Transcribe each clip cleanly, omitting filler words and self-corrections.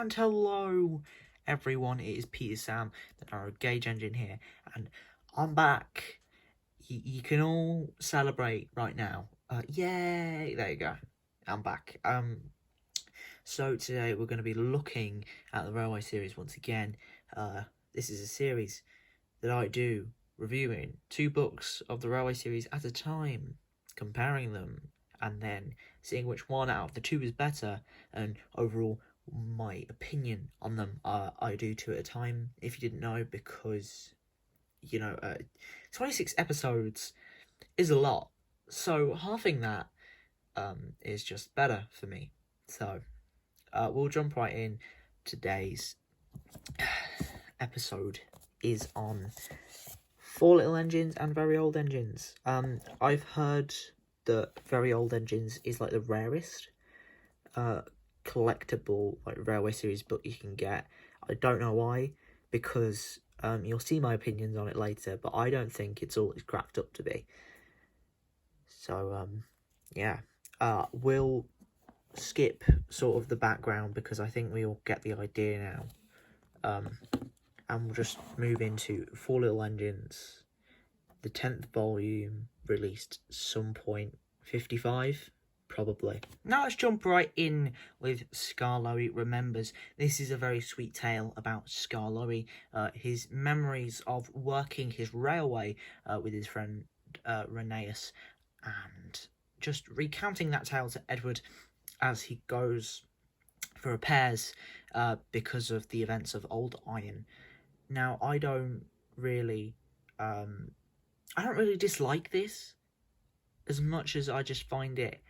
And hello everyone, it is Peter Sam, the Narrow Gauge Engine here, and I'm back. You can all celebrate right now. Yay! There you go. I'm back. So today we're going to be looking at the Railway series once again. This is a series that I do reviewing 2 books of the Railway series at a time, comparing them, and then seeing which one out of the 2 is better, and overall my opinion on them. I do 2 at a time, if you didn't know, because 26 episodes is a lot, so halving that is just better for me. So we'll jump right in. Today's episode is on 4 Little Engines and Very Old Engines. I've heard that Very Old Engines is like the rarest collectible like Railway series book you can get. I don't know why, because you'll see my opinions on it later, but I don't think it's all it's cracked up to be. So yeah, we'll skip sort of the background because I think we all get the idea now. And we'll just move into 4 Little Engines, the 10th volume, released some point 55, probably. Now let's jump right in with Skarloey Remembers. This is a very sweet tale about Skarloey, his memories of working his railway with his friend Rheneas, and just recounting that tale to Edward as he goes for repairs because of the events of Old Iron. Now, I don't really dislike this as much as I just find it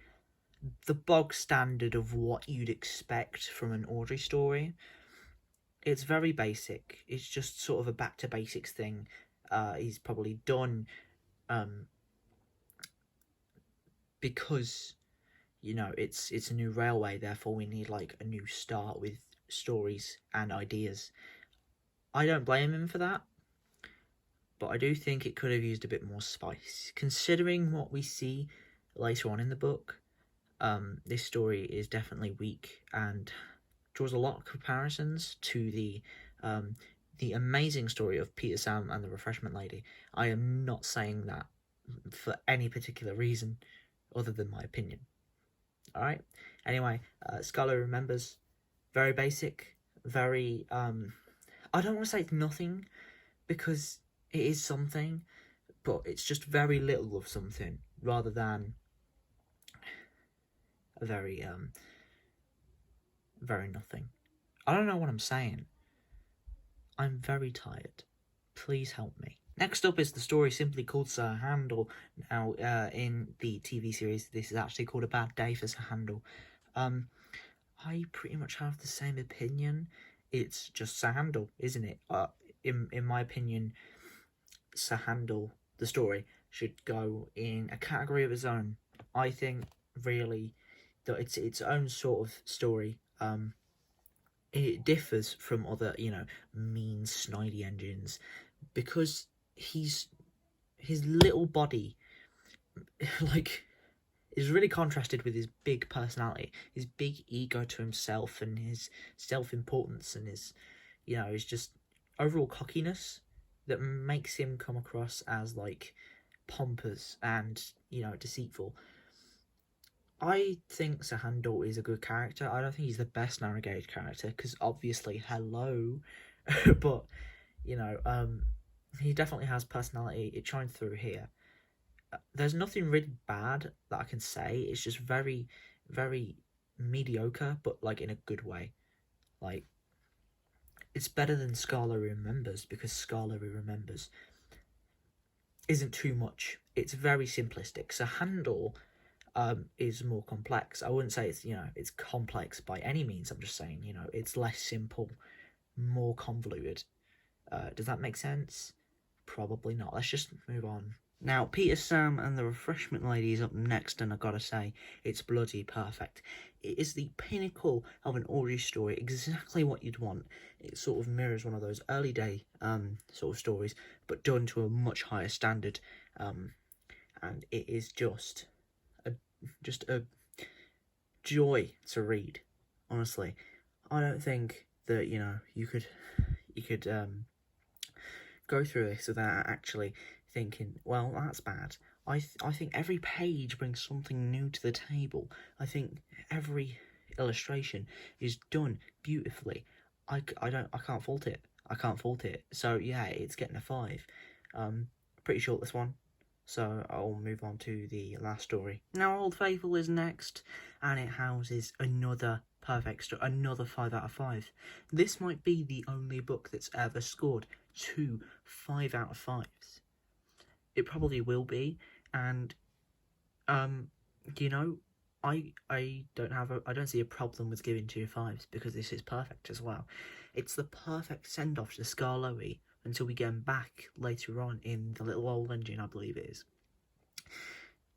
the bog standard of what you'd expect from an Audrey story. It's very basic. It's just sort of a back to basics thing. He's probably done because it's a new railway, therefore we need like a new start with stories and ideas. I don't blame him for that, but I do think it could have used a bit more spice. Considering what we see later on in the book, this story is definitely weak and draws a lot of comparisons to the amazing story of Peter Sam and the Refreshment Lady. I am not saying that for any particular reason other than my opinion. Alright? Anyway, Skarloey Remembers, very basic, very, I don't want to say it's nothing, because it is something, but it's just very little of something, rather than a very, very nothing. I don't know what I'm saying. I'm very tired. Please help me. Next up is the story simply called Sir Handel. Now, in the TV series, this is actually called A Bad Day for Sir Handel. I pretty much have the same opinion. It's just Sir Handel, isn't it? In my opinion, Sir Handel, the story, should go in a category of its own. I think, really, that it's its own sort of story. It differs from other, mean, snidey engines, because his little body, like, is really contrasted with his big personality, his big ego to himself, and his self-importance, and his, his just overall cockiness that makes him come across as, like, pompous and, deceitful. I think Sir Handel is a good character. I don't think he's the best Narrow Gauge character, because obviously, hello, but, he definitely has personality. It shines through here. There's nothing really bad that I can say. It's just very, very mediocre, but like in a good way. Like, it's better than Skarloey Remembers, because Skarloey Remembers isn't too much. It's very simplistic. So Handel is more complex. I wouldn't say it's it's complex by any means. I'm just saying it's less simple, more convoluted. Does that make sense? Probably not. Let's just move on. Now, Peter Sam and the Refreshment Lady is up next, and I've got to say, it's bloody perfect. It is the pinnacle of an Audrey story, exactly what you'd want. It sort of mirrors one of those early day sort of stories, but done to a much higher standard, and it is just a joy to read. Honestly, I don't think that you could go through this without actually thinking, well, that's bad. I think every page brings something new to the table. I think every illustration is done beautifully. I can't fault it. I can't fault it. So yeah, it's getting a 5. Pretty short, this one. So I'll move on to the last story. Now, Old Faithful is next, and it houses another perfect story, another 5 out of 5. This might be the only book that's ever scored 2 5 out of 5s. It probably will be, and you know, I don't see a problem with giving 2 5s, because this is perfect as well. It's the perfect send off to Skarloey until we get him back later on in the Little Old Engine, I believe it is.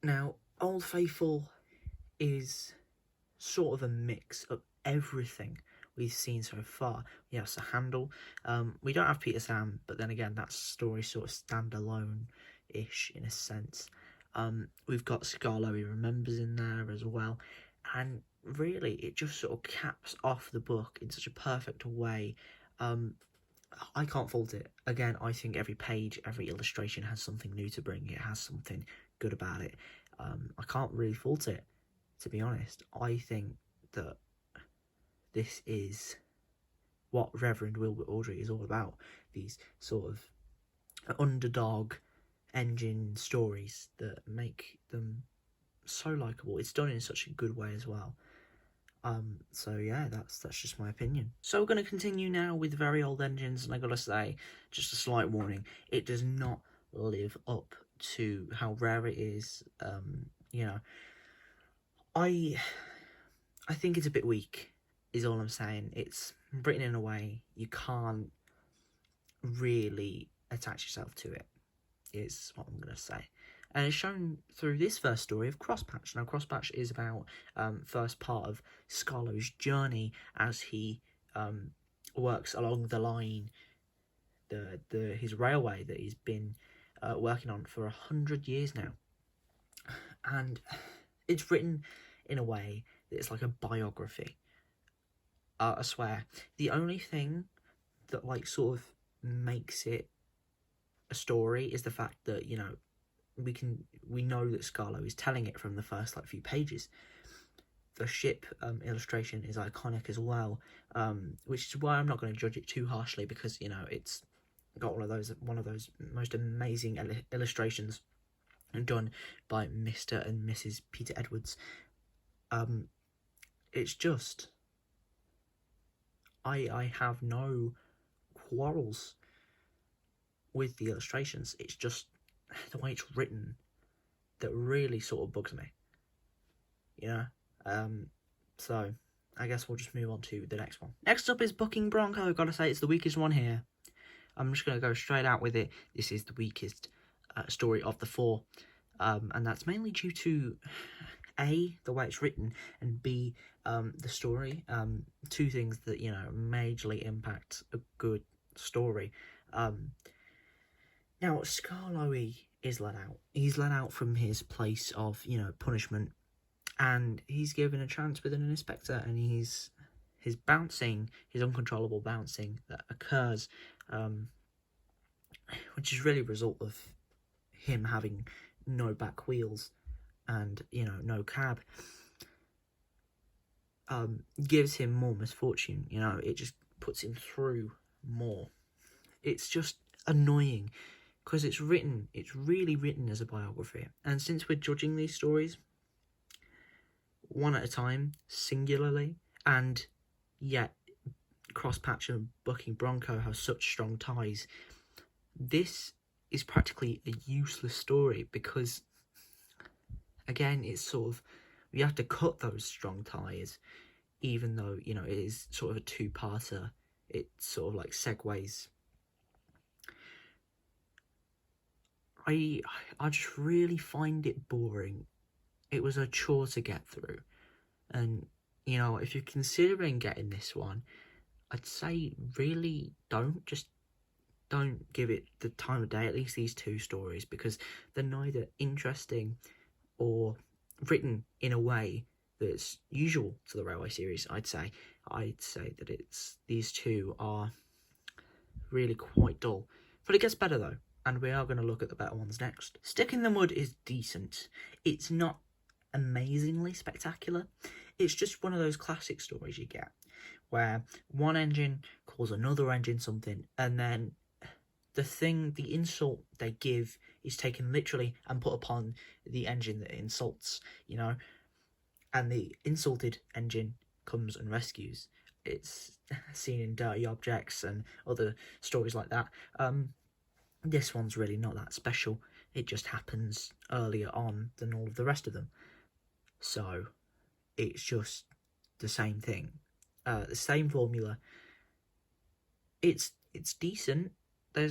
Now, Old Faithful is sort of a mix of everything we've seen so far. We have Sir Handel. We don't have Peter Sam, but then again, that story sort of standalone-ish in a sense. We've got Skarloey Remembers in there as well, and really, it just sort of caps off the book in such a perfect way. I can't fault it. Again, I think every page, every illustration has something new to bring. It has something good about it. I can't really fault it, to be honest. I think that this is what Reverend Wilbur Awdry is all about. These sort of underdog engine stories that make them so likeable. It's done in such a good way as well. So yeah, that's just my opinion. So we're going to continue now with Very Old Engines, and I gotta say, just a slight warning, it does not live up to how rare it is. I think it's a bit weak, is all I'm saying. It's written in a way you can't really attach yourself to it, is what I'm going to say. And it's shown through this first story of Crosspatch. Now, Crosspatch is about first part of Skarloey's journey as he works along the line, his railway that he's been working on for 100 years now. And it's written in a way that it's like a biography. I swear, the only thing that sort of makes it a story is the fact that we know that Skarloey is telling it from the first few pages. The ship illustration is iconic as well, which is why I'm not going to judge it too harshly, because it's got one of those most amazing illustrations done by Mr. and Mrs. Peter Edwards. It's just, I have no quarrels with the illustrations. It's just the way it's written that really sort of bugs me. So I guess we'll just move on to the next one. Next up is Bucking Bronco. I've got to say, it's the weakest one here. I'm just going to go straight out with it. This is the weakest story of the 4. And that's mainly due to A, the way it's written, and B, the story. 2 things that, majorly impact a good story. Now, Skarloey is let out. He's let out from his place of, punishment, and he's given a chance with an inspector, and his bouncing, his uncontrollable bouncing that occurs, which is really a result of him having no back wheels and, no cab, gives him more misfortune. It just puts him through more. It's just annoying, because it's really written as a biography. And since we're judging these stories one at a time, singularly, and yet Crosspatch and Bucking Bronco have such strong ties, this is practically a useless story, because, again, it's sort of, you have to cut those strong ties, even though, it is sort of a 2-parter. It sort of segues. I just really find it boring. It was a chore to get through. And, if you're considering getting this one, I'd say really don't give it the time of day, at least these 2 stories, because they're neither interesting or written in a way that's usual to the Railway series, I'd say. I'd say that these two are really quite dull. But it gets better though, and we are going to look at the better ones next. Stick in the Mud is decent. It's not amazingly spectacular. It's just one of those classic stories you get, where one engine calls another engine something, and then the insult they give is taken literally and put upon the engine that insults, and the insulted engine comes and rescues. It's seen in Dirty Objects and other stories like that. This one's really not that special. It just happens earlier on than all of the rest of them. So it's just the same thing. The same formula. It's decent.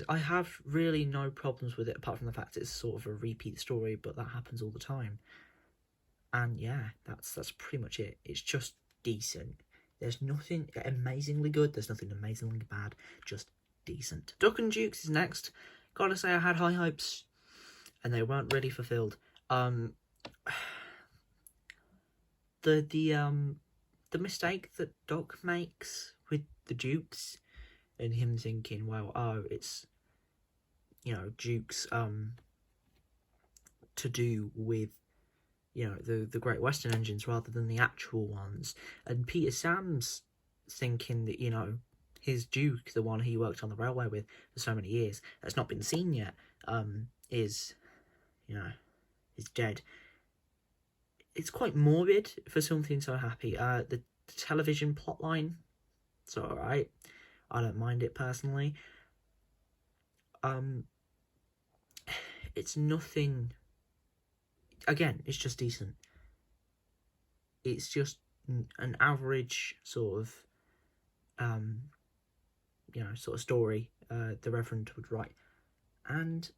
I have really no problems with it, apart from the fact it's sort of a repeat story, but that happens all the time. And yeah, that's pretty much it. It's just decent. There's nothing amazingly good, there's nothing amazingly bad, just decent. Duck and Dukes is next. Gotta say, I had high hopes, and they weren't really fulfilled. The mistake that Duck makes with the Dukes, and him thinking, well, it's, Dukes, to do with, the Great Western engines rather than the actual ones. And Peter Sam's thinking that, his Duke, the one he worked on the railway with for so many years, that's not been seen yet, is dead. It's quite morbid for something so happy. The television plotline, it's alright. I don't mind it personally. It's nothing. Again, it's just decent. It's just an average sort of, story the Reverend would write, and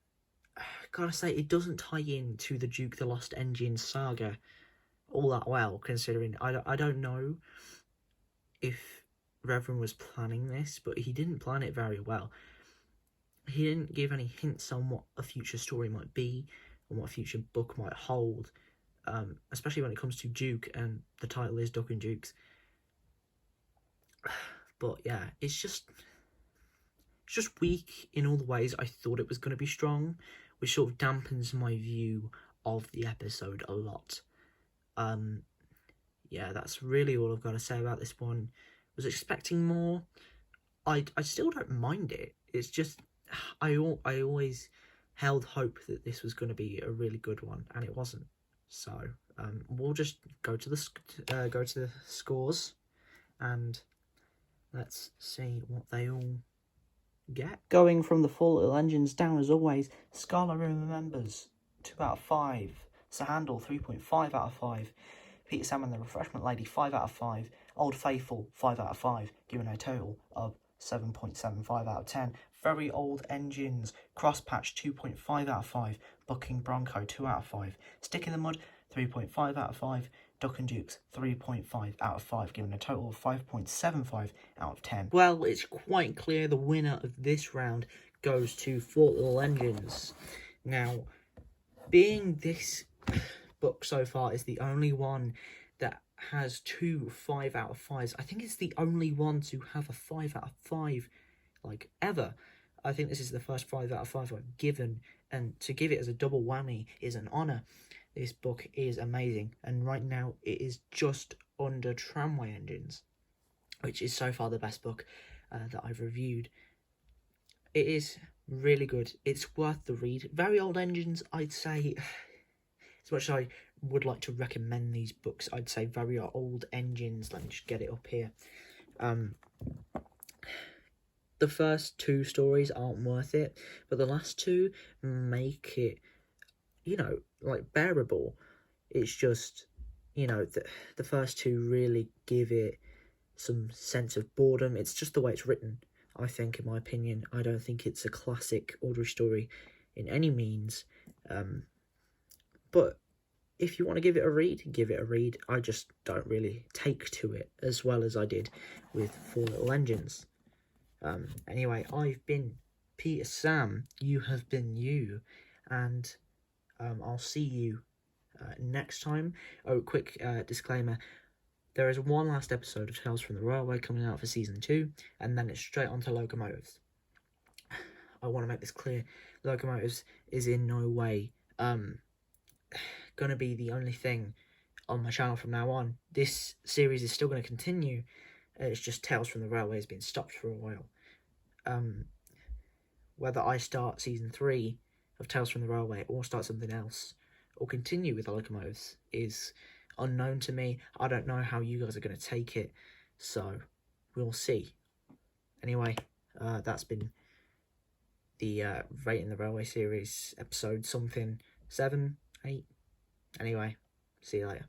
gotta say, it doesn't tie in to the Duke the Lost Engine saga all that well, considering I don't know if Reverend was planning this, but he didn't plan it very well. He didn't give any hints on what a future story might be, and what a future book might hold, especially when it comes to Duke, and the title is Duck and Dukes. But yeah, it's just weak in all the ways I thought it was going to be strong, which sort of dampens my view of the episode a lot. Yeah, that's really all I've got to say about this one. Was expecting more. I still don't mind it. It's just I always held hope that this was going to be a really good one, and it wasn't. So we'll just go to the scores, and let's see what they all get. Going from the Four Little Engines down as always, Scarlet Remembers 2 out of 5, Sir Handel 3.5 out of 5, Peter Sam and the Refreshment Lady 5 out of 5, Old Faithful 5 out of 5, giving a total of 7.75 out of 10. Very Old Engines, Crosspatch 2.5 out of 5, Bucking Bronco 2 out of 5, Stick in the Mud 3.5 out of 5, Duck and Dukes 3.5 out of 5, giving a total of 5.75 out of 10. Well, it's quite clear the winner of this round goes to Four Little Engines. Now, being this book so far is the only one that has 2 5 out of 5s. I think it's the only one to have a 5 out of 5, like, ever. I think this is the first 5 out of 5 I've given, and to give it as a double whammy is an honour. This book is amazing, and right now it is just under Tramway Engines, which is so far the best book that I've reviewed. It is really good. It's worth the read. Very Old Engines, I'd say, as much as I would like to recommend these books, I'd say Very Old Engines. Let me just get it up here. The first 2 stories aren't worth it, but the last 2 make it, bearable. It's just, the first 2 really give it some sense of boredom. It's just the way it's written, I think, in my opinion. I don't think it's a classic Audrey story in any means. But if you want to give it a read, give it a read. I just don't really take to it as well as I did with Four Little Engines. Anyway, I've been Peter Sam, you have been you, and I'll see you next time. Oh, quick disclaimer, There is one last episode of Tales from the Railway coming out for season 2, and then it's straight on to Locomotives. I want to make this clear. Locomotives is in no way going to be the only thing on my channel from now on. This series is still going to continue. It's just Tales from the Railway has been stopped for a while. Whether I start season 3 of Tales from the Railway or start something else or continue with the Locomotives is unknown to me. I don't know how you guys are going to take it, so we'll see. Anyway, that's been the Rating the Railway series episode something 7, 8. Anyway, see you later.